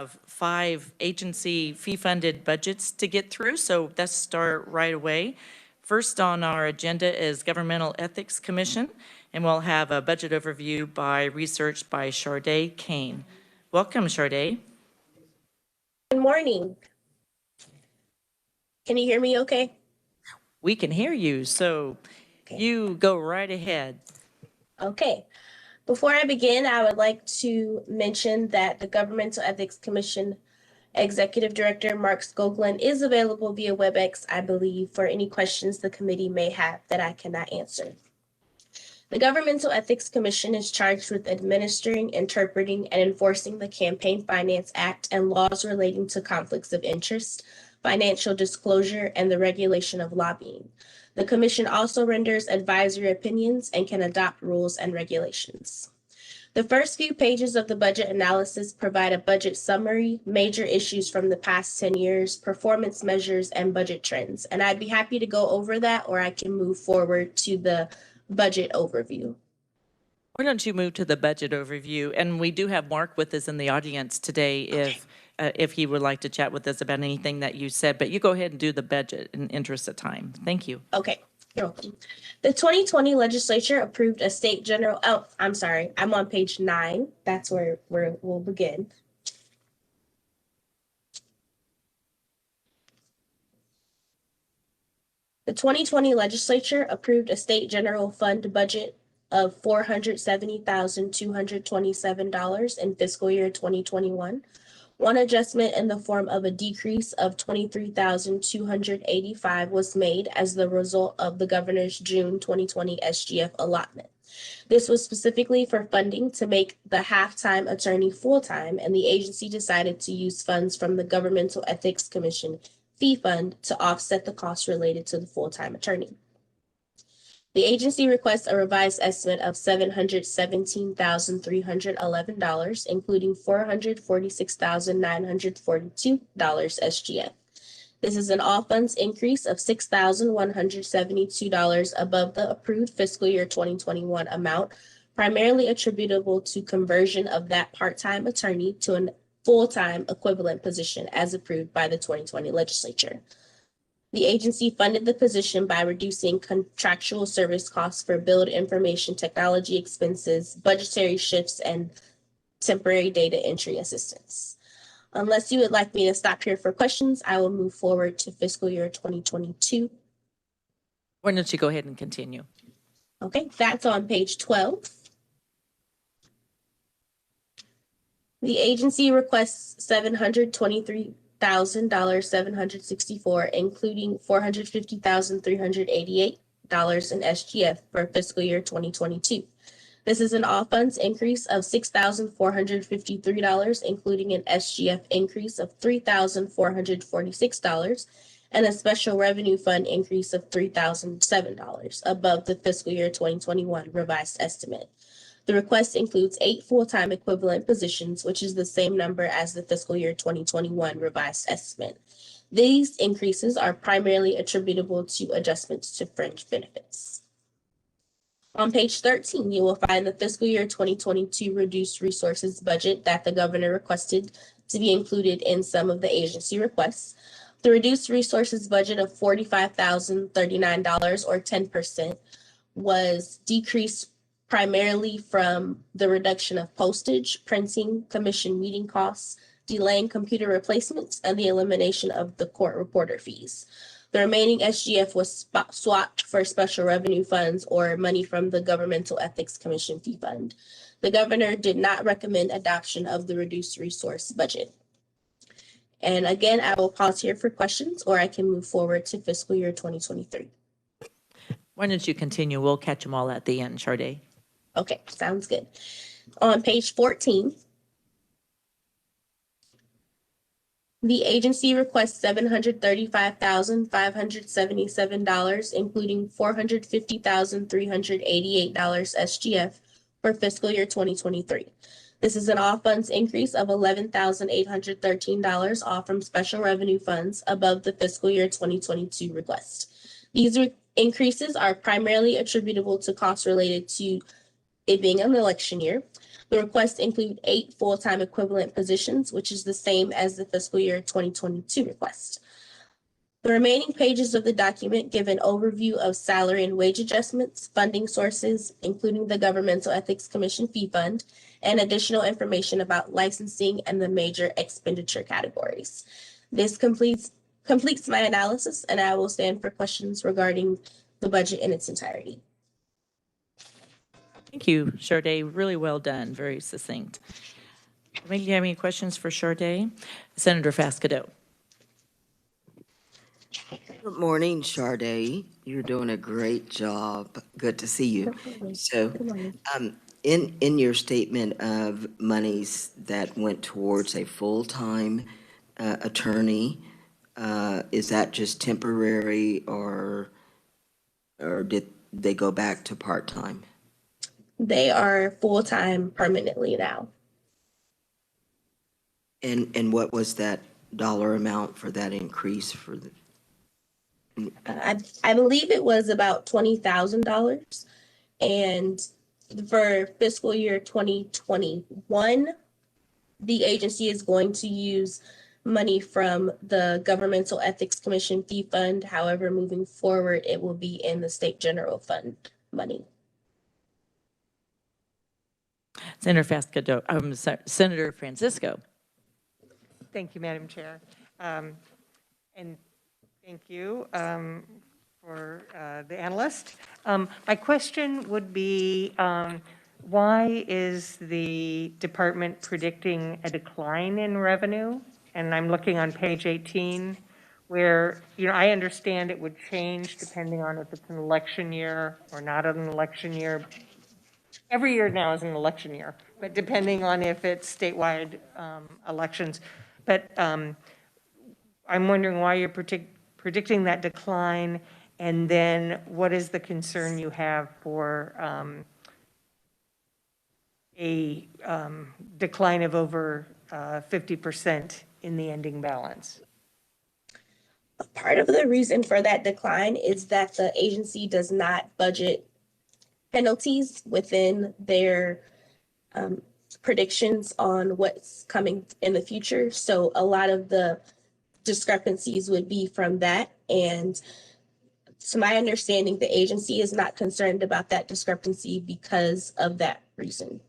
have 5 agency fee-funded budgets to get through, so let's start right away. First on our agenda is Governmental Ethics Commission, and we'll have a budget overview by research by Sharday Kane. Welcome, Sharday. Good morning. Can you hear me okay? We can hear you, so you go right ahead. Okay. Before I begin, I would like to mention that the Governmental Ethics Commission Executive Director Mark Skoglund is available via WebEx, I believe, for any questions the committee may have that I cannot answer. The Governmental Ethics Commission is charged with administering, interpreting, and enforcing the Campaign Finance Act and laws relating to conflicts of interest, financial disclosure, and the regulation of lobbying. The Commission also renders advisory opinions and can adopt rules and regulations. The first few pages of the budget analysis provide a budget summary, major issues from the past 10 years, performance measures, and budget trends. And I'd be happy to go over that, or I can move forward to the budget overview. Why don't you move to the budget overview? And we do have Mark with us in the audience today if he would like to chat with us about anything that you said, but you go ahead and do the budget in interest of time. Thank you. Okay, you're welcome. The 2020 legislature approved a state general, I'm on page 9. That's where we'll begin. The 2020 legislature approved a state general fund budget of $470,227 in fiscal year 2021. One adjustment in the form of a decrease of $23,285 was made as the result of the governor's June 2020 SGF allotment. This was specifically for funding to make the half-time attorney full-time, and the agency decided to use funds from the Governmental Ethics Commission fee fund to offset the costs related to the full-time attorney. The agency requests a revised estimate of $717,311, including $446,942 SGF. This is an all funds increase of $6,172 above the approved fiscal year 2021 amount, primarily attributable to conversion of that part-time attorney to a full-time equivalent position as approved by the 2020 legislature. The agency funded the position by reducing contractual service costs for billed information technology expenses, budgetary shifts, and temporary data entry assistance. Unless you would like me to stop here for questions, I will move forward to fiscal year 2022. Why don't you go ahead and continue? Okay, that's on page 12. The agency requests $723,764, including $450,388 in SGF for fiscal year 2022. This is an all funds increase of $6,453, including an SGF increase of $3,446 and a special revenue fund increase of $3,007 above the fiscal year 2021 revised estimate. The request includes 8 full-time equivalent positions, which is the same number as the fiscal year 2021 revised estimate. These increases are primarily attributable to adjustments to fringe benefits. On page 13, you will find the fiscal year 2022 reduced resources budget that the governor requested to be included in some of the agency requests. The reduced resources budget of $45,039 or 10% was decreased primarily from the reduction of postage, printing, commission meeting costs, delaying computer replacements, and the elimination of the court reporter fees. The remaining SGF was swapped for special revenue funds or money from the Governmental Ethics Commission fee fund. The governor did not recommend adoption of the reduced resource budget. And again, I will pause here for questions, or I can move forward to fiscal year 2023. Why don't you continue? We'll catch them all at the end, Sharday. Okay, sounds good. On page 14, the agency requests $735,577, including $450,388 SGF for fiscal year 2023. This is an all funds increase of $11,813, all from special revenue funds above the fiscal year 2022 request. These increases are primarily attributable to costs related to it being an election year, The requests include 8 full-time equivalent positions, which is the same as the fiscal year 2022 request. The remaining pages of the document give an overview of salary and wage adjustments, funding sources, including the Governmental Ethics Commission fee fund, and additional information about licensing and the major expenditure categories. This completes my analysis, and I will stand for questions regarding the budget in its entirety. Thank you, Sade. Really well done, very succinct. Do you have any questions for Sade? Senator Fascadeau. Good morning, Sade. You're doing a great job. Good to see you. So, in your statement of monies that went towards a full-time attorney, is that just temporary, or did they go back to part-time? They are full-time permanently now. And what was that dollar amount for that increase for the? I believe it was about $20,000, and for fiscal year 2021, the agency is going to use money from the Governmental Ethics Commission fee fund. However, moving forward, it will be in the state general fund money. Senator Fascadeau, Senator Francisco. Thank you, Madam Chair. And thank you for the analyst. My question would be, why is the department predicting a decline in revenue? And I'm looking on page 18, where, I understand it would change depending on if it's an election year or not an election year. Every year now is an election year, but depending on if it's statewide elections. But I'm wondering why you're predicting that decline, and then what is the concern you have for a decline of over 50% in the ending balance? Part of the reason for that decline is that the agency does not budget penalties within their predictions on what's coming in the future. So a lot of the discrepancies would be from that. And to my understanding, the agency is not concerned about that discrepancy because of that reason.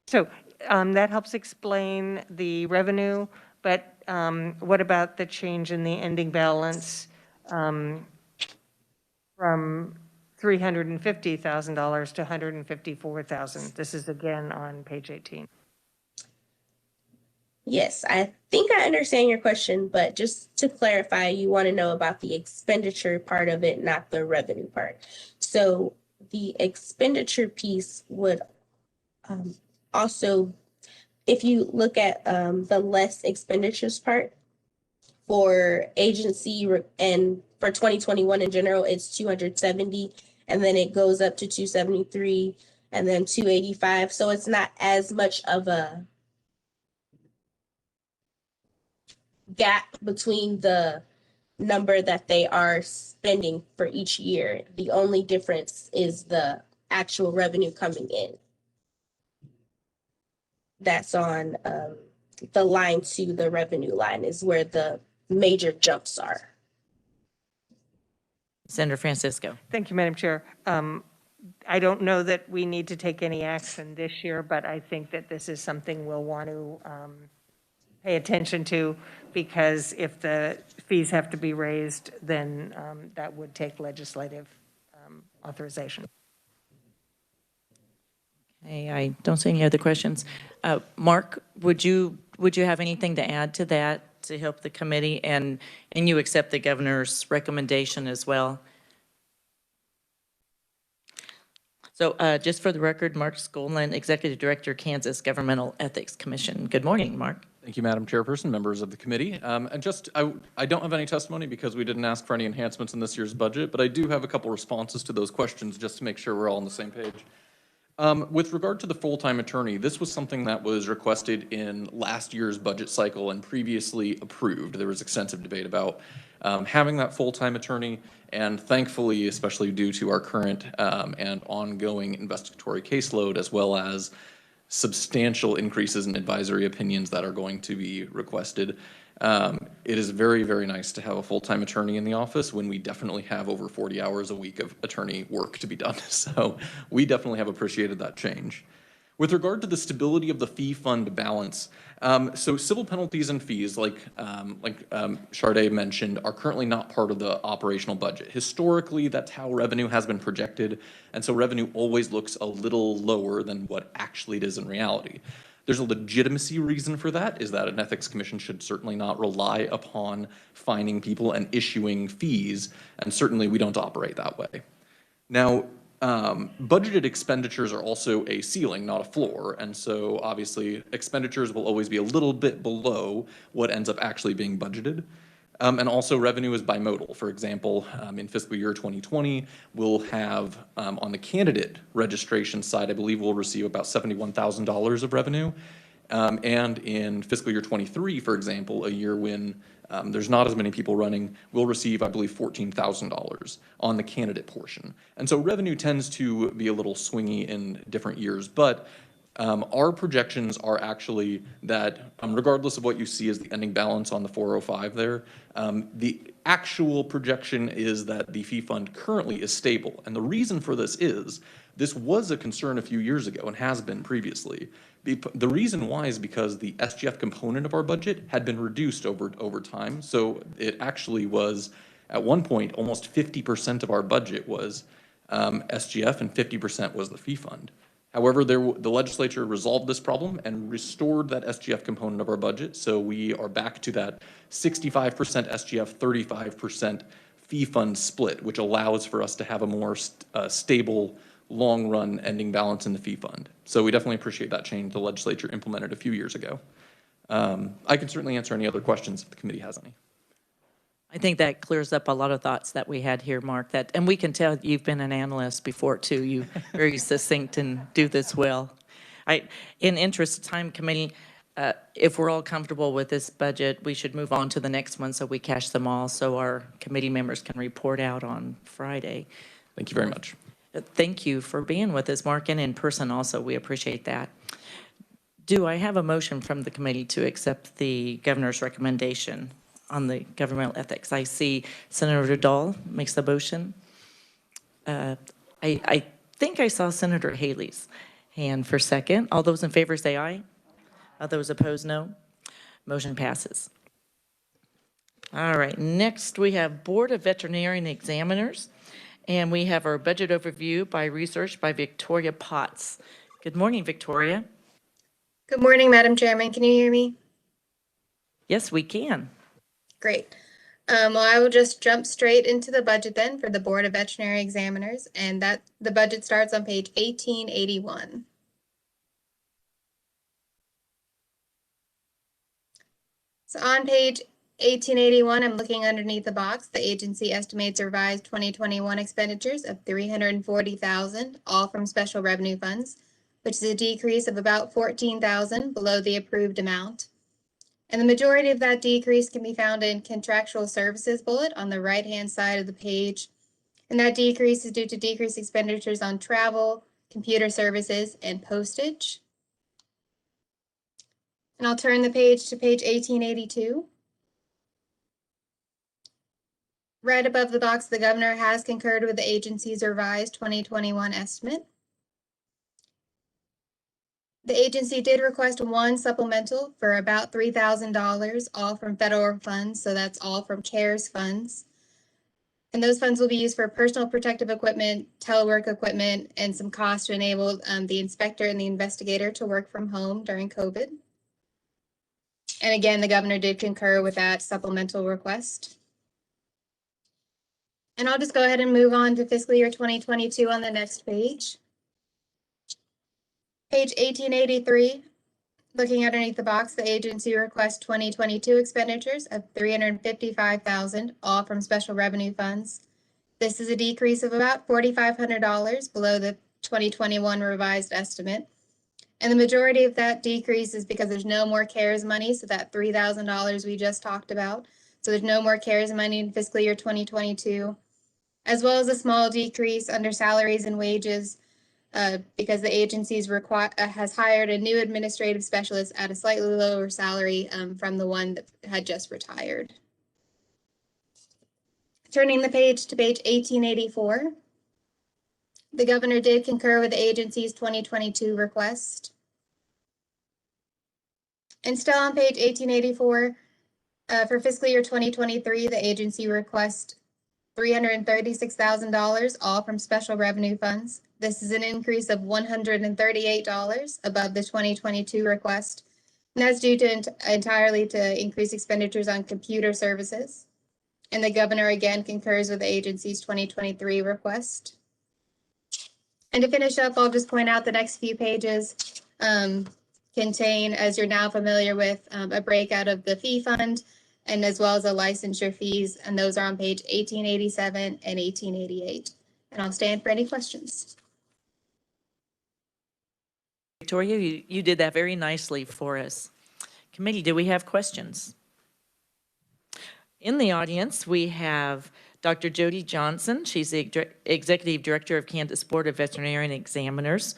So that helps explain the revenue, but what about the change in the ending balance from $350,000 to $154,000? This is again on page 18. Yes, I think I understand your question, but just to clarify, you want to know about the expenditure part of it, not the revenue part. So the expenditure piece would also, if you look at the less expenditures part for agency and for 2021 in general, it's 270, and then it goes up to 273 and then 285. So it's not as much of a gap between the number that they are spending for each year. The only difference is the actual revenue coming in. That's on the line to the revenue line is where the major jumps are. Senator Francisco. Thank you, Madam Chair. I don't know that we need to take any action this year, but I think that this is something we'll want to pay attention to, because if the fees have to be raised, then that would take legislative authorization. Okay, I don't see any other questions. Mark, would you have anything to add to that to help the committee, and you accept the governor's recommendation as well? So just for the record, Mark Skolin, Executive Director, Kansas Governmental Ethics Commission. Good morning, Mark. Thank you, Madam Chairperson, members of the committee. I don't have any testimony because we didn't ask for any enhancements in this year's budget, but I do have a couple responses to those questions just to make sure we're all on the same page. With regard to the full-time attorney, this was something that was requested in last year's budget cycle and previously approved. There was extensive debate about Having that full-time attorney, and thankfully, especially due to our current and ongoing investigatory caseload, as well as substantial increases in advisory opinions that are going to be requested, it is very, very nice to have a full-time attorney in the office when we definitely have over 40 hours a week of attorney work to be done. So we definitely have appreciated that change. With regard to the stability of the fee fund balance, so civil penalties and fees, like Sharday mentioned, are currently not part of the operational budget. Historically, that's how revenue has been projected, and so revenue always looks a little lower than what actually it is in reality. There's a legitimacy reason for that, is that an ethics commission should certainly not rely upon fining people and issuing fees, and certainly we don't operate that way. Now, budgeted expenditures are also a ceiling, not a floor, and so obviously expenditures will always be a little bit below what ends up actually being budgeted. And also revenue is bimodal. For example, in fiscal year 2020, we'll have, on the candidate registration side, I believe we'll receive about $71,000 of revenue. And in fiscal year 23, for example, a year when there's not as many people running, we'll receive, I believe, $14,000 on the candidate portion. And so revenue tends to be a little swingy in different years, but our projections are actually that, regardless of what you see as the ending balance on the 405 there, the actual projection is that the fee fund currently is stable. And the reason for this is, this was a concern a few years ago and has been previously. The reason why is because the SGF component of our budget had been reduced over time. So it actually was, at one point, almost 50% of our budget was SGF and 50% was the fee fund. However, the legislature resolved this problem and restored that SGF component of our budget. So we are back to that 65% SGF, 35% fee fund split, which allows for us to have a more stable, long-run ending balance in the fee fund. So we definitely appreciate that change the legislature implemented a few years ago. I can certainly answer any other questions if the committee has any. I think that clears up a lot of thoughts that we had here, Mark, and we can tell you've been an analyst before too. You very succinct and do this well. In interest of time, committee, if we're all comfortable with this budget, we should move on to the next one so we catch them all so our committee members can report out on Friday. Thank you very much. Thank you for being with us, Mark, and in person also. We appreciate that. Do I have a motion from the committee to accept the governor's recommendation on the governmental ethics? I see Senator Dahl makes the motion. I think I saw Senator Haley's hand for second. All those in favor say aye. All those opposed, no. Motion passes. All right, next we have Board of Veterinarian Examiners, and we have our budget overview by research by Victoria Potts. Good morning, Victoria. Good morning, Madam Chairman. Can you hear me? Yes, we can. Great. Well, I will just jump straight into the budget then for the Board of Veterinary Examiners, and that the budget starts on page 1881. So on page 1881, I'm looking underneath the box. The agency estimates a revised 2021 expenditures of $340,000, all from special revenue funds, which is a decrease of about $14,000 below the approved amount. And the majority of that decrease can be found in contractual services bullet on the right-hand side of the page. And that decrease is due to decreased expenditures on travel, computer services, and postage. And I'll turn the page to page 1882. Right above the box, the governor has concurred with the agency's revised 2021 estimate. The agency did request one supplemental for about $3,000, all from federal funds, so that's all from CARES funds. And those funds will be used for personal protective equipment, telework equipment, and some costs to enable the inspector and the investigator to work from home during COVID. And again, the governor did concur with that supplemental request. And I'll just go ahead and move on to fiscal year 2022 on the next page. Page 1883, looking underneath the box, the agency requests 2022 expenditures of $355,000, all from special revenue funds. This is a decrease of about $4,500 below the 2021 revised estimate. And the majority of that decrease is because there's no more CARES money, so that $3,000 we just talked about. So there's no more CARES money in fiscal year 2022, as well as a small decrease under salaries and wages because the agency's has hired a new administrative specialist at a slightly lower salary from the one that had just retired. Turning the page to page 1884, the governor did concur with the agency's 2022 request. And still on page 1884, for fiscal year 2023, the agency requests $336,000, all from special revenue funds. This is an increase of $138 above the 2022 request. And that's due to entirely to increased expenditures on computer services. And the governor again concurs with the agency's 2023 request. And to finish up, I'll just point out the next few pages contain, as you're now familiar with, a breakout of the fee fund and as well as the licensure fees. And those are on page 1887 and 1888. And I'll stand for any questions. Victoria, you did that very nicely for us. Committee, do we have questions? In the audience, we have Dr. Jody Johnson. She's the Executive Director of Kansas Board of Veterinarian Examiners.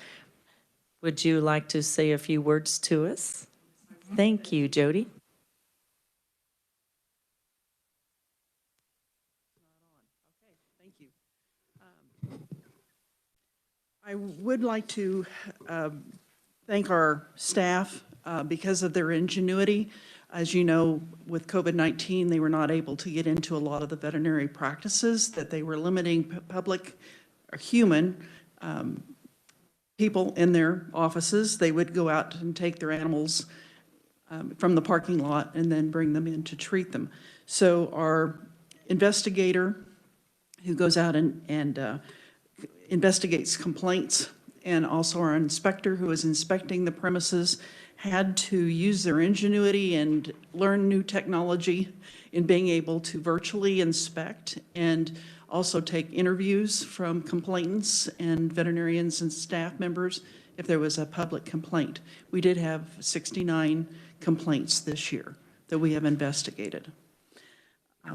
Would you like to say a few words to us? Thank you, Jody. Thank you. I would like to thank our staff because of their ingenuity. As you know, with COVID-19, they were not able to get into a lot of the veterinary practices, that they were limiting public or human people in their offices. They would go out and take their animals from the parking lot and then bring them in to treat them. So our investigator who goes out and investigates complaints, and also our inspector who is inspecting the premises, had to use their ingenuity and learn new technology in being able to virtually inspect and also take interviews from complainants and veterinarians and staff members if there was a public complaint. We did have 69 complaints this year that we have investigated,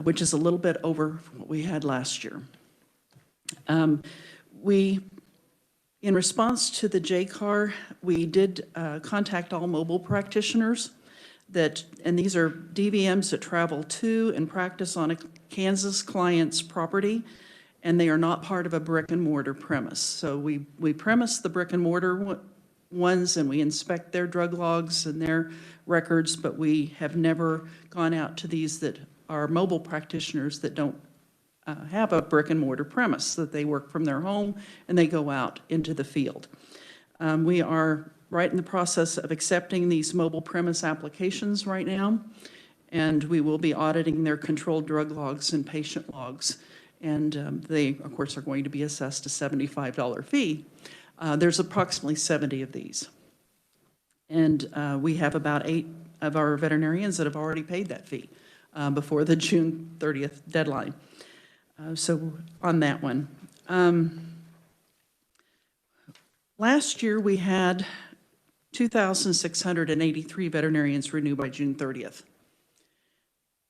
which is a little bit over what we had last year. In response to the JCAR, we did contact all mobile practitioners and these are DVMs that travel to and practice on a Kansas client's property, and they are not part of a brick and mortar premise. So we premise the brick and mortar ones and we inspect their drug logs and their records, but we have never gone out to these that are mobile practitioners that don't have a brick and mortar premise, that they work from their home and they go out into the field. We are right in the process of accepting these mobile premise applications right now, and we will be auditing their controlled drug logs and patient logs. And they, of course, are going to be assessed a $75 fee. There's approximately 70 of these. And we have about 8 of our veterinarians that have already paid that fee before the June 30th deadline. So on that one. Last year we had 2,683 veterinarians renew by June 30th.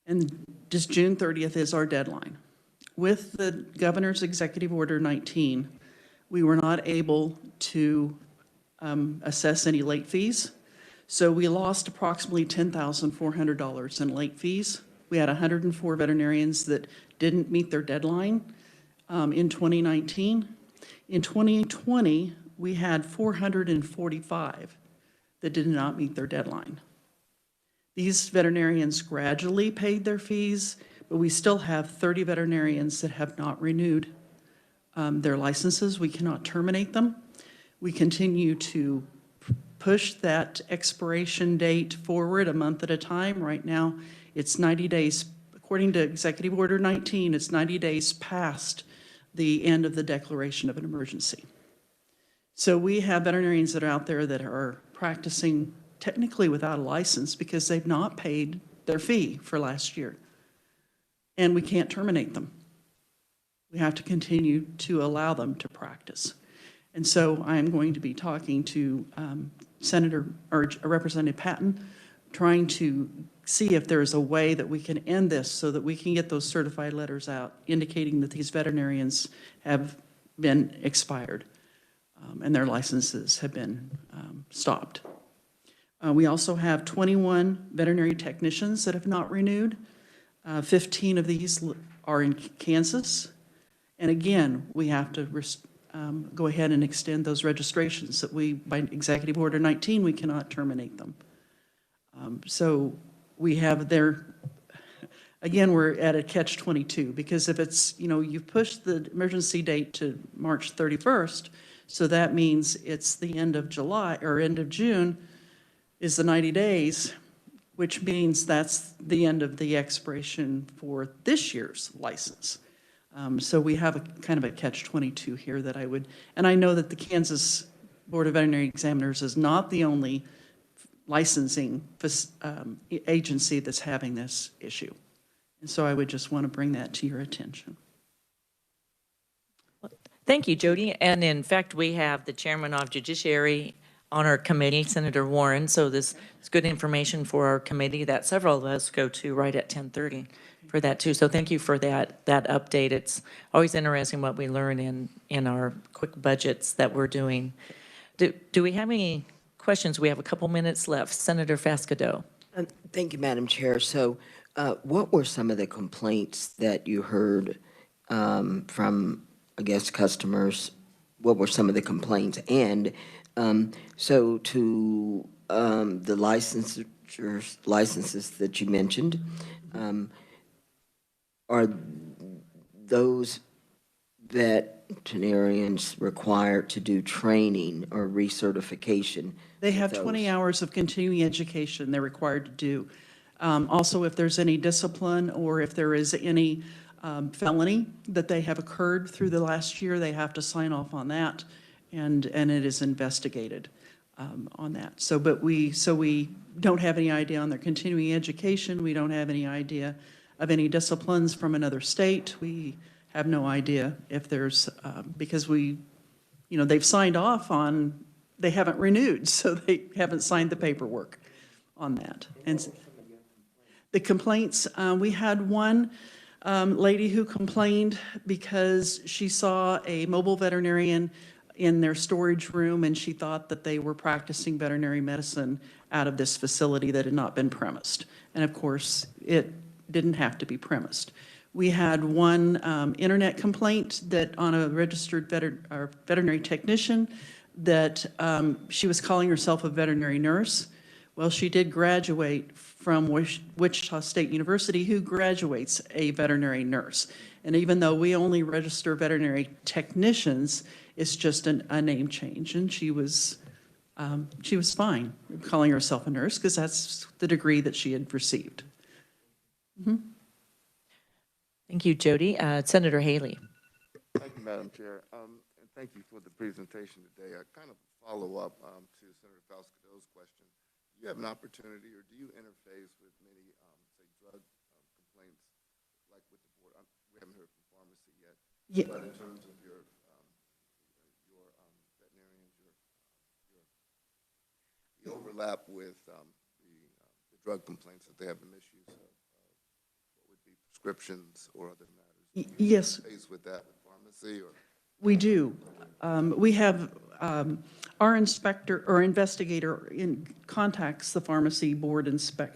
And just June 30th is our deadline. With the governor's executive order 19, we were not able to assess any late fees. So we lost approximately $10,400 in late fees. We had 104 veterinarians that didn't meet their deadline in 2019. In 2020, we had 445 that did not meet their deadline. These veterinarians gradually paid their fees, but we still have 30 veterinarians that have not renewed their licenses. We cannot terminate them. We continue to push that expiration date forward a month at a time. Right now, it's 90 days. According to Executive Order 19, it's 90 days past the end of the declaration of an emergency. So we have veterinarians that are out there that are practicing technically without a license because they've not paid their fee for last year. And we can't terminate them. We have to continue to allow them to practice. And so I'm going to be talking to Representative Patton trying to see if there's a way that we can end this so that we can get those certified letters out indicating that these veterinarians have been expired and their licenses have been stopped. We also have 21 veterinary technicians that have not renewed. 15 of these are in Kansas. And again, we have to go ahead and extend those registrations that we, by Executive Order 19, we cannot terminate them. So we have there, again, we're at a catch-22 because if it's, you know, you've pushed the emergency date to March 31st, so that means it's the end of July or end of June is the 90 days, which means that's the end of the expiration for this year's license. So we have a kind of a catch-22 here that I would, and I know that the Kansas Board of Veterinary Examiners is not the only licensing agency that's having this issue. And so I would just want to bring that to your attention. Thank you, Jody. And in fact, we have the chairman of Judiciary on our committee, Senator Warren, so this is good information for our committee that several of us go to right at 10:30 for that too. So thank you for that update. It's always interesting what we learn in our quick budgets that we're doing. Do we have any questions? We have a couple minutes left. Senator Fasquedo. Thank you, Madam Chair. So what were some of the complaints that you heard from, I guess, customers? What were some of the complaints? And so to the licenses that you mentioned, are those veterinarians required to do training or recertification? They have 20 hours of continuing education they're required to do. Also, if there's any discipline or if there is any felony that they have occurred through the last year, they have to sign off on that, and it is investigated on that. So we don't have any idea on their continuing education. We don't have any idea of any disciplines from another state. We have no idea if there's, because they've signed off on, they haven't renewed, so they haven't signed the paperwork on that. And the complaints, we had one lady who complained because she saw a mobile veterinarian in their storage room and she thought that they were practicing veterinary medicine out of this facility that had not been premised. And of course, it didn't have to be premised. We had one internet complaint that on a registered veterinary technician that she was calling herself a veterinary nurse. Well, she did graduate from Wichita State University, who graduates a veterinary nurse. And even though we only register veterinary technicians, it's just a name change. And she was fine calling herself a nurse because that's the degree that she had received. Mm-hmm. Thank you, Jody. Senator Haley. Thank you, Madam Chair. And thank you for the presentation today. I kind of follow up to Senator Fasquedo's question. Do you have an opportunity or do you interface with many, say, drug complaints like with the board? We haven't heard from pharmacy yet. Yeah. But in terms of your veterinarians, the overlap with the drug complaints that they have been issues of what would be prescriptions or other matters? Yes. Face with that with pharmacy or? We do. We have our inspector or investigator contacts the pharmacy board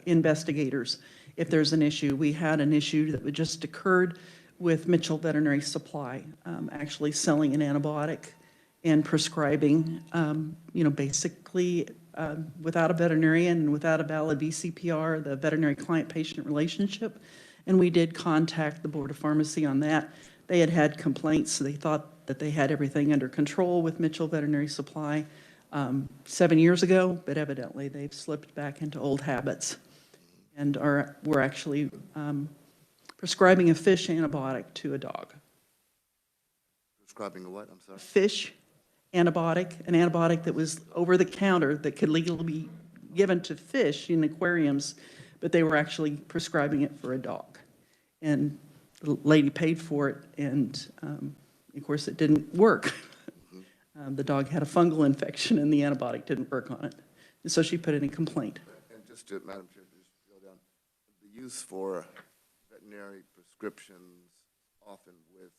investigators if there's an issue. We had an issue that just occurred with Mitchell Veterinary Supply, actually selling an antibiotic and prescribing, basically without a veterinarian and without a valid VCPR, the veterinary client-patient relationship. And we did contact the Board of Pharmacy on that. They had complaints, so they thought that they had everything under control with Mitchell Veterinary Supply 7 years ago, but evidently they've slipped back into old habits and we're actually prescribing a fish antibiotic to a dog. Prescribing a what? I'm sorry. Fish antibiotic, an antibiotic that was over the counter that could legally be given to fish in aquariums, but they were actually prescribing it for a dog. And the lady paid for it, and of course it didn't work. The dog had a fungal infection and the antibiotic didn't work on it. And so she put in a complaint. And just to, Madam Chair, just go down, the use for veterinary prescriptions often with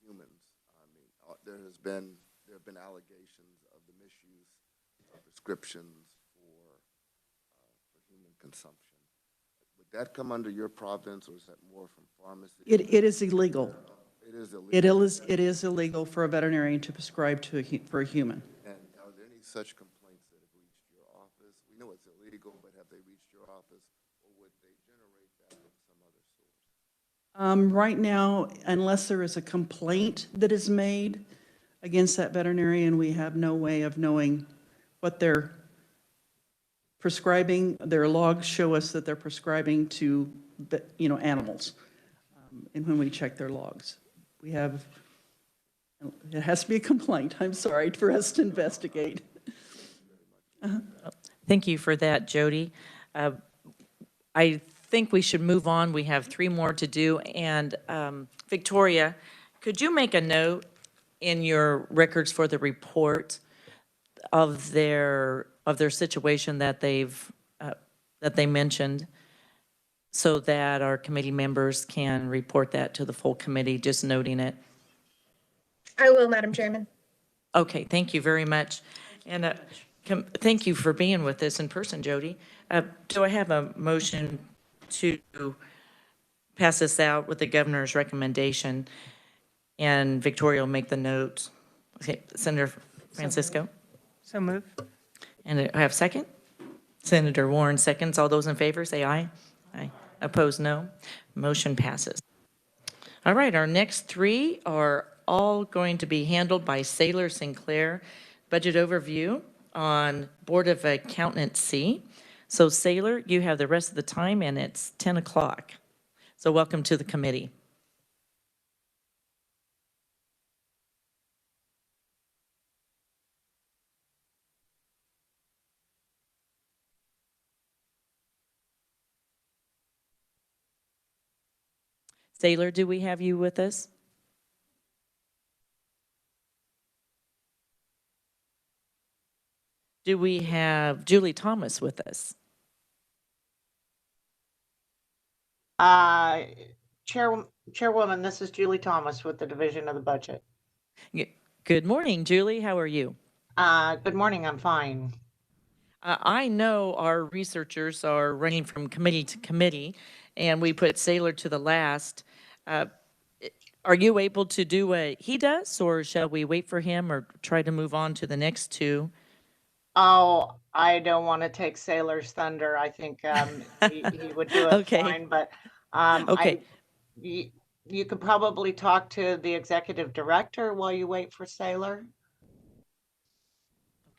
humans. I mean, there have been allegations of the misuse of prescriptions for human consumption. Would that come under your province, or is that more from pharmacy? It is illegal. It is illegal. It is illegal for a veterinarian to prescribe for a human. And are there any such complaints that have reached your office? We know it's illegal, but have they reached your office, or would they generate that from some other source? Right now, unless there is a complaint that is made against that veterinarian, we have no way of knowing what they're prescribing. Their logs show us that they're prescribing to, animals. And when we check their logs, it has to be a complaint, I'm sorry, for us to investigate. Thank you for that, Jody. I think we should move on. We have 3 more to do. And Victoria, could you make a note in your records for the report of their situation that they mentioned, so that our committee members can report that to the full committee, just noting it? I will, Madam Chairman. Okay, thank you very much. And thank you for being with us in person, Jody. Do I have a motion to pass this out with the governor's recommendation? And Victoria will make the notes. Okay, Senator Francisco? So move. And I have second? Senator Warren seconds. All those in favor, say aye. Aye. Opposed, no. Motion passes. All right, our next 3 are all going to be handled by Saylor Sinclair. Budget overview on Board of Accountancy. So Saylor, you have the rest of the time, and it's 10 o'clock. So welcome to the committee. Saylor, do we have you with us? Do we have Julie Thomas with us? Chairwoman, this is Julie Thomas with the Division of the Budget. Good morning, Julie. How are you? Good morning, I'm fine. I know our researchers are running from committee to committee, and we put Saylor to the last. Are you able to do what he does, or shall we wait for him or try to move on to the next 2? Oh, I don't want to take Sailor's thunder. I think he would do it Okay. fine, but Okay. you could probably talk to the executive director while you wait for Sailor.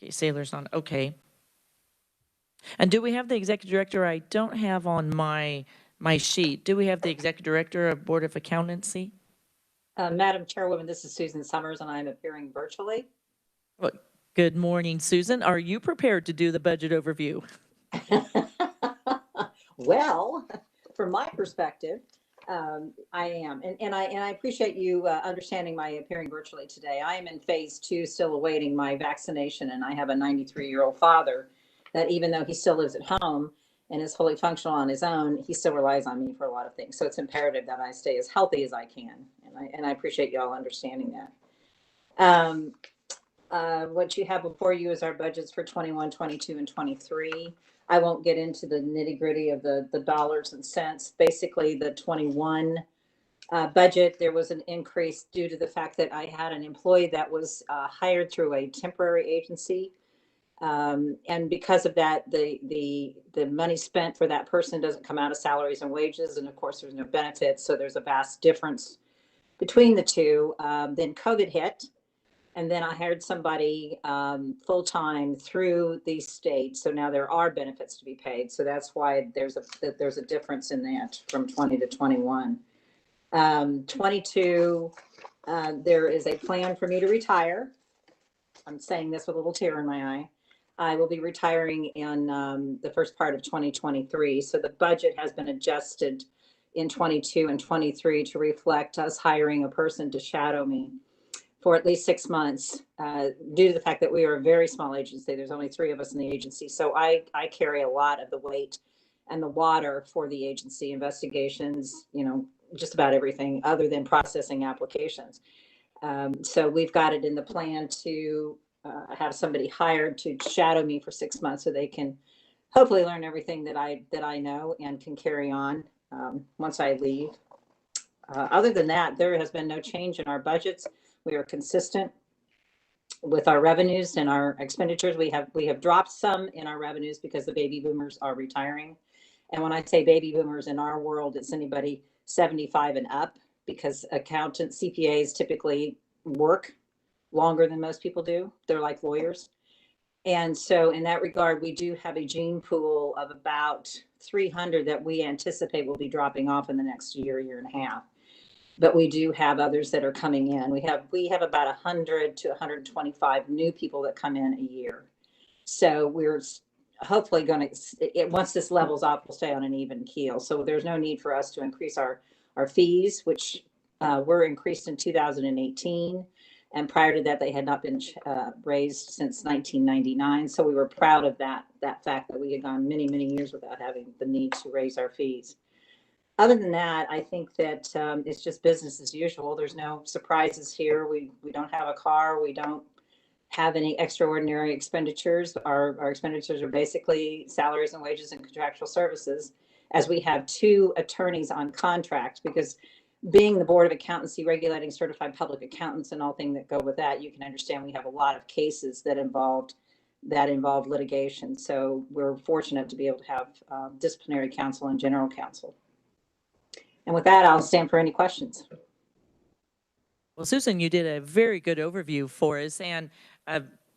Okay, Saylor's on. Okay. And do we have the executive director? I don't have on my sheet. Do we have the executive director of Board of Accountancy? Madam Chairwoman, this is Susan Summers, and I'm appearing virtually. Well, good morning, Susan. Are you prepared to do the budget overview? Well, from my perspective, I am, and I appreciate you understanding my appearing virtually today. I am in phase 2, still awaiting my vaccination, and I have a 93-year-old father that, even though he still lives at home and is fully functional on his own, he still relies on me for a lot of things. So it's imperative that I stay as healthy as I can, and I appreciate y'all understanding that. What you have before you is our budgets for 21, 22, and 23. I won't get into the nitty-gritty of the dollars and cents. Basically, the 21 budget, there was an increase due to the fact that I had an employee that was hired through a temporary agency. And because of that, the money spent for that person doesn't come out of salaries and wages. And of course, there's no benefits. So there's a vast difference between the two. Then COVID hit. And then I hired somebody full-time through the state. So now there are benefits to be paid. So that's why there's a difference in that from 20 to 21. 22, there is a plan for me to retire. I'm saying this with a little tear in my eye. I will be retiring in the first part of 2023. So the budget has been adjusted in 22 and 23 to reflect us hiring a person to shadow me. for at least 6 months due to the fact that we are a very small agency. There's only 3 of us in the agency. So I carry a lot of the weight and the water for the agency investigations, just about everything other than processing applications. So we've got it in the plan to have somebody hired to shadow me for 6 months so they can hopefully learn everything that I know and can carry on once I leave. Other than that, there has been no change in our budgets. We are consistent with our revenues and our expenditures. We have dropped some in our revenues because the baby boomers are retiring. And when I say baby boomers in our world, it's anybody 75 and up, because accountants, CPAs typically work longer than most people do. They're like lawyers. And so in that regard, we do have a gene pool of about 300 that we anticipate will be dropping off in the next year and a half. But we do have others that are coming in. We have about 100 to 125 new people that come in a year. So we're hopefully going to, once this levels off, we'll stay on an even keel. So there's no need for us to increase our fees, which were increased in 2018. And prior to that, they had not been raised since 1999. So we were proud of that fact that we had gone many, many years without having the need to raise our fees. Other than that, I think that it's just business as usual. There's no surprises here. We don't have a car. We don't have any extraordinary expenditures. Our expenditures are basically salaries and wages and contractual services, as we have 2 attorneys on contract, because being the Board of Accountancy regulating certified public accountants and all things that go with that, you can understand we have a lot of cases that involve litigation. So we're fortunate to be able to have disciplinary counsel and general counsel. And with that, I'll stand for any questions. Well, Susan, you did a very good overview for us, and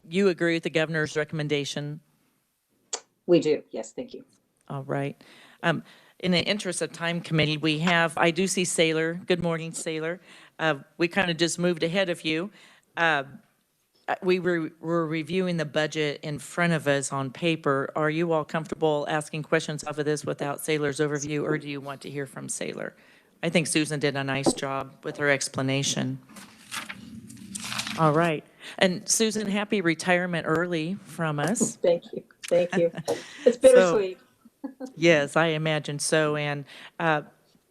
you agree with the governor's recommendation? We do. Yes, thank you. All right. In the interest of time, committee, I do see Saylor. Good morning, Saylor. We kind of just moved ahead of you. We were reviewing the budget in front of us on paper. Are you all comfortable asking questions off of this without Saylor's overview, or do you want to hear from Saylor? I think Susan did a nice job with her explanation. All right. And Susan, happy retirement early from us. Thank you. Thank you. It's bittersweet. Yes, I imagine so. And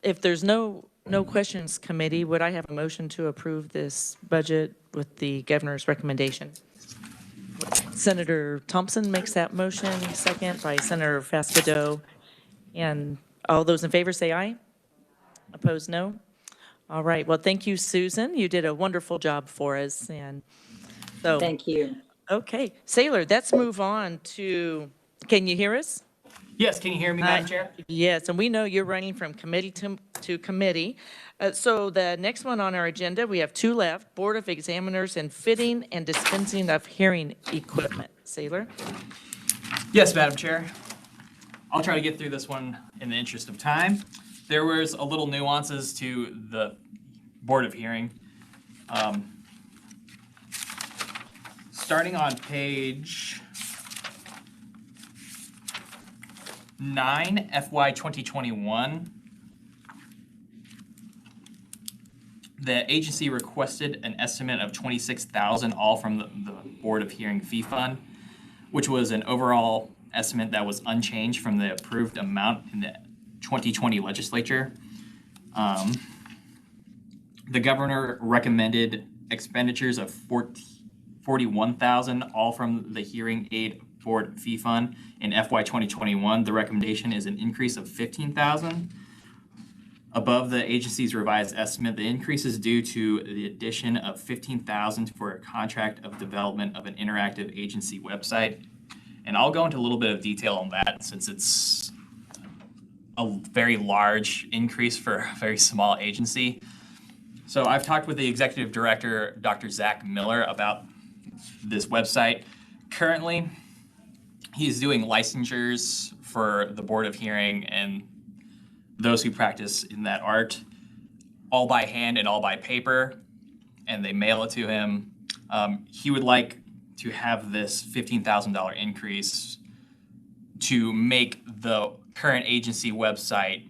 if there's no questions, committee, would I have a motion to approve this budget with the governor's recommendation? Senator Thompson makes that motion, second by Senator Fasquedo. And all those in favor say aye. Opposed, no. All right. Well, thank you, Susan. You did a wonderful job for us. And so, thank you. Okay, Saylor, let's move on to, can you hear us? Yes, can you hear me, Madam Chair? Yes, and we know you're running from committee to committee. So the next one on our agenda, we have 2 left, Board of Examiners and Fitting and Dispensing of Hearing Equipment. Saylor? Yes, Madam Chair. I'll try to get through this one in the interest of time. There was a little nuances to the Board of Hearing. Starting on page 9, FY 2021, the agency requested an estimate of $26,000, all from the Board of Hearing Fee Fund, which was an overall estimate that was unchanged from the approved amount in the 2020 legislature. The governor recommended expenditures of $41,000, all from the Hearing Aid Board Fee Fund. In FY 2021, the recommendation is an increase of $15,000 above the agency's revised estimate. The increase is due to the addition of $15,000 for a contract of development of an interactive agency website. And I'll go into a little bit of detail on that, since it's a very large increase for a very small agency. So I've talked with the executive director, Dr. Zach Miller, about this website. Currently, he's doing licensures for the Board of Hearing and those who practice in that art, all by hand and all by paper, and they mail it to him. He would like to have this $15,000 increase to make the current agency website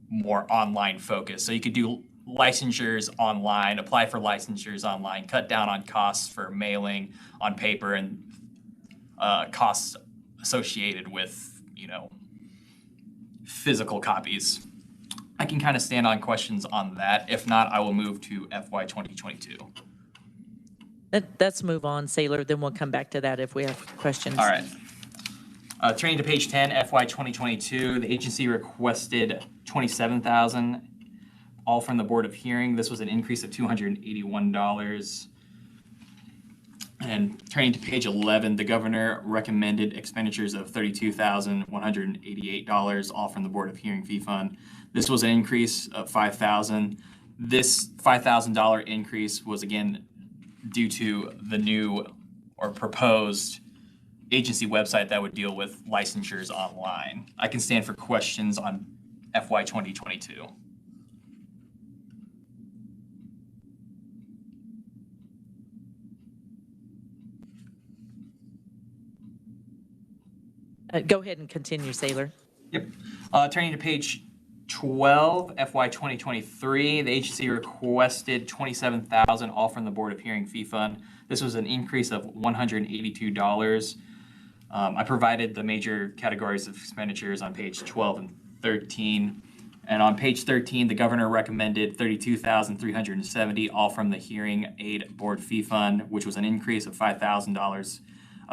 more online focused. So you could do licensures online, apply for licensures online, cut down on costs for mailing on paper and costs associated with, physical copies. I can kind of stand on questions on that. If not, I will move to FY 2022. Let's move on, Saylor, then we'll come back to that if we have questions. All right. Turning to page 10, FY 2022, the agency requested $27,000, all from the Board of Hearing. This was an increase of $281. And turning to page 11, the governor recommended expenditures of $32,188, all from the Board of Hearing Fee Fund. This was an increase of $5,000. This $5,000 increase was again due to the new or proposed agency website that would deal with licensures online. I can stand for questions on FY 2022. Go ahead and continue, Saylor. Yep. Turning to page 12, FY 2023, the agency requested $27,000, all from the Board of Hearing Fee Fund. This was an increase of $182. I provided the major categories of expenditures on page 12 and 13. And on page 13, the governor recommended $32,370, all from the Hearing Aid Board Fee Fund, which was an increase of $5,000.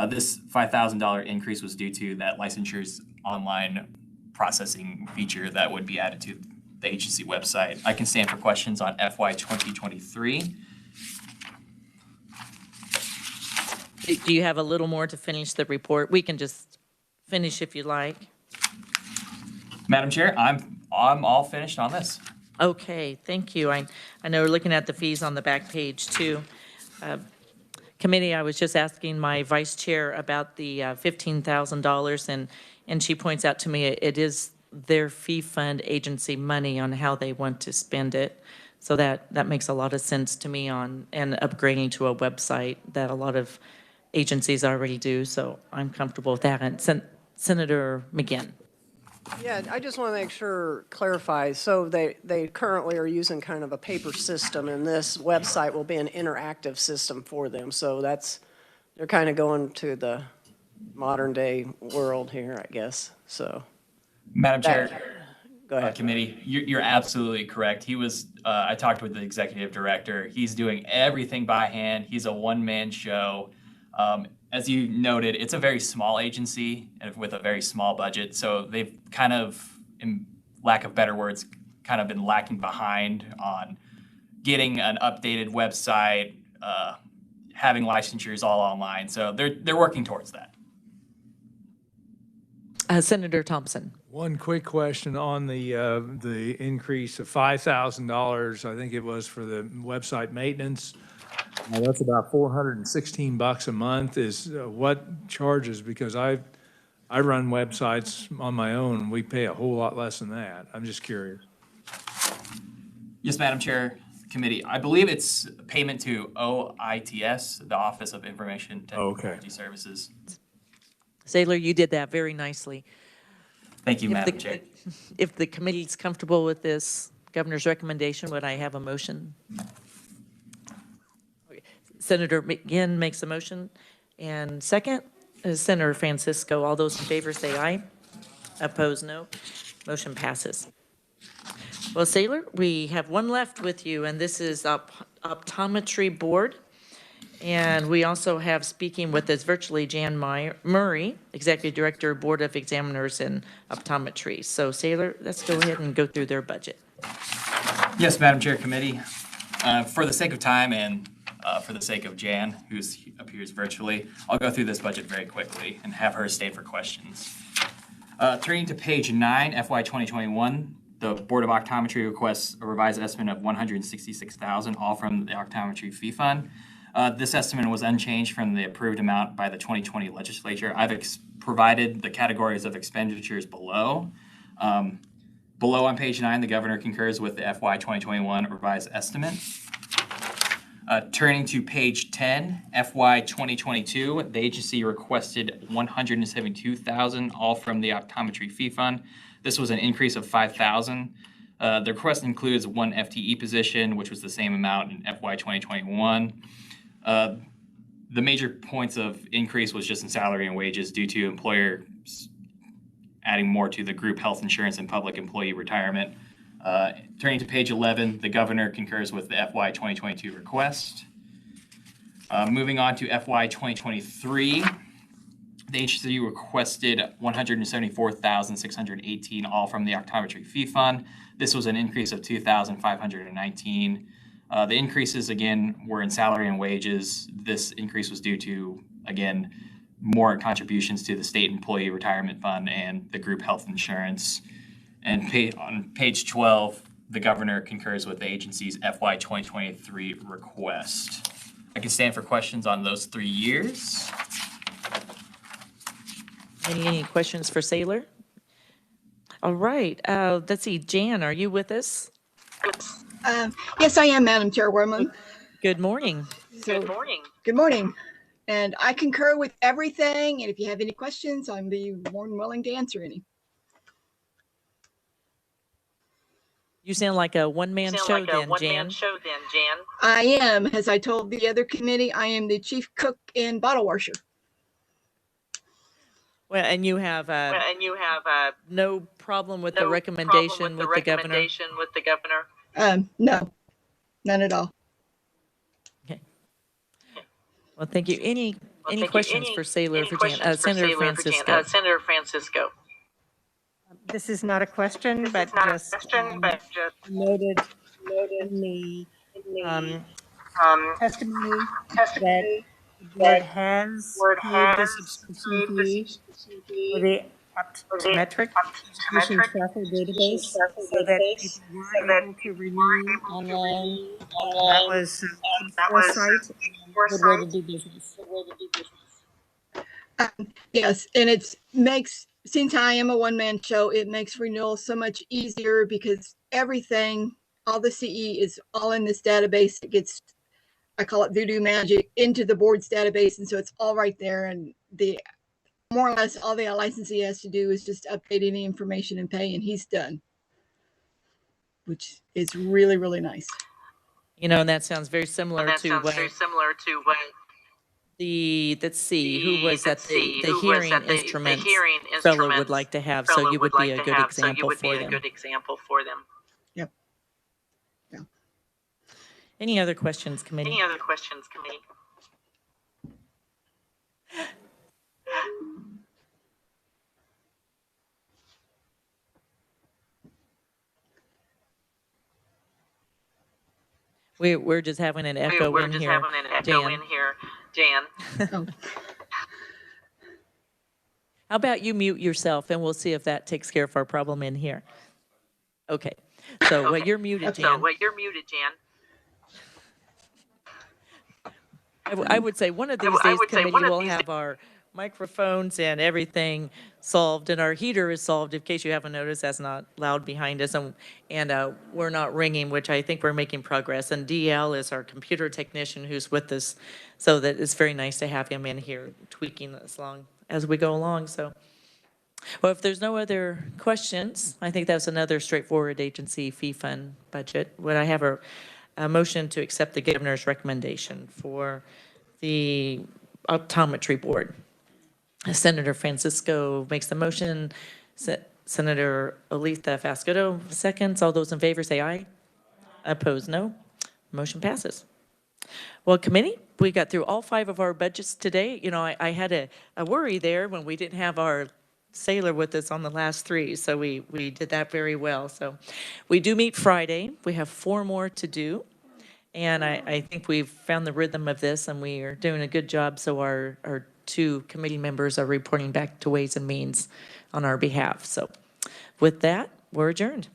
This $5,000 increase was due to that licensures online processing feature that would be added to the agency website. I can stand for questions on FY 2023. Do you have a little more to finish the report? We can just finish if you like. Madam Chair, I'm all finished on this. Okay, thank you. I know we're looking at the fees on the back page too. Committee, I was just asking my vice chair about the $15,000 and she points out to me it is their fee fund agency money on how they want to spend it. So that makes a lot of sense to me and upgrading to a website that a lot of agencies already do. So I'm comfortable with that. And Senator McGinn. Yeah, I just want to make sure, clarify, so they currently are using kind of a paper system, and this website will be an interactive system for them, so they're kind of going to the modern day world here, I guess, so. Madam Chair, Go ahead. Committee, you're absolutely correct. I talked with the executive director. He's doing everything by hand. He's a one-man show. As you noted, it's a very small agency and with a very small budget. So they've kind of, in lack of better words, kind of been lacking behind on getting an updated website, having licensures all online. So they're working towards that. Senator Thompson. One quick question on the increase of $5,000, I think it was for the website maintenance. That's about $416 a month is what charges, because I run websites on my own. We pay a whole lot less than that. I'm just curious. Yes, Madam Chair, Committee. I believe it's payment to OITS, the Office of Information Technology Services. Saylor, you did that very nicely. Thank you, Madam Chair. If the committee's comfortable with this governor's recommendation, would I have a motion? Senator McGinn makes a motion, and second is Senator Francisco. All those in favor say aye. Opposed, no. Motion passes. Well, Saylor, we have one left with you, and this is Optometry Board. And we also have speaking with us virtually Jan Murray, Executive Director, Board of Examiners in Optometry. So, Saylor, let's go ahead and go through their budget. Yes, Madam Chair, Committee. For the sake of time and for the sake of Jan, who appears virtually, I'll go through this budget very quickly and have her stay for questions. Turning to page 9, FY 2021, the Board of Optometry requests a revised estimate of $166,000, all from the Optometry Fee Fund. This estimate was unchanged from the approved amount by the 2020 Legislature. I've provided the categories of expenditures below. Below on page 9, the Governor concurs with the FY 2021 revised estimate. Turning to page 10, FY 2022, the agency requested $172,000, all from the Optometry Fee Fund. This was an increase of $5,000. The request includes one FTE position, which was the same amount in FY 2021. The major points of increase was just in salary and wages due to employers adding more to the group health insurance and public employee retirement. Turning to page 11, the governor concurs with the FY 2022 request. Moving on to FY 2023, the agency requested $174,618, all from the optometry fee fund. This was an increase of $2,519. The increases, again, were in salary and wages. This increase was due to, again, more contributions to the state employee retirement fund and the group health insurance. And on page 12, the governor concurs with the agency's FY 2023 request. I can stand for questions on those 3 years. Any questions for Saylor? All right, let's see, Jan, are you with us? Yes, I am, Madam Chairwoman. Good morning. Good morning. Good morning. And I concur with everything. And if you have any questions, I'd be more than willing to answer any. You sound like a one-man show then, Jan. I am, as I told the other committee, I am the chief cook and bottle washer. Well, and you have no problem with the recommendation with the governor? No, none at all. Okay. Well, thank you. Any questions for Saylor, for Jan? Senator Francisco. Senator Francisco. This is not a question, but just noted in the testimony that the board has paid the subscription fee for the optometric patient tracker database so that people were able to renew online. That was foresight, good way to do business. Yes, and since I am a one-man show, it makes renewal so much easier because everything, all the CE is all in this database. It gets, I call it voodoo magic, into the board's database. And so it's all right there. And more or less all the licensee has to do is just update any information and pay, and he's done, which is really, really nice. You know, and that sounds very similar to what let's see, who was at the hearing instruments fellow would like to have, so you would be a good example for them. Yep. Yeah. Any other questions, committee? We're just having an echo in here, Jan. Oh. How about you mute yourself and we'll see if that takes care of our problem in here. Okay, so you're muted, Jan. I would say one of these days, committee, will have our microphones and everything solved, and our heater is solved. In case you haven't noticed, that's not loud behind us, and we're not ringing, which I think we're making progress. And DL is our computer technician who's with us, so that it's very nice to have him in here tweaking this along as we go along. So, well, if there's no other questions, I think that's another straightforward agency fee fund budget. Would I have a motion to accept the governor's recommendation for the optometry board? Senator Francisco makes the motion. Senator Oletha Fasquito seconds. All those in favor say aye. Opposed, no. Motion passes. Well, committee, we got through all 5 of our budgets today. You know, I had a worry there when we didn't have our Saylor with us on the last 3, so we did that very well. So we do meet Friday. We have 4 more to do. And I think we've found the rhythm of this, and we are doing a good job. So our 2 committee members are reporting back to Ways and Means on our behalf. So with that, we're adjourned.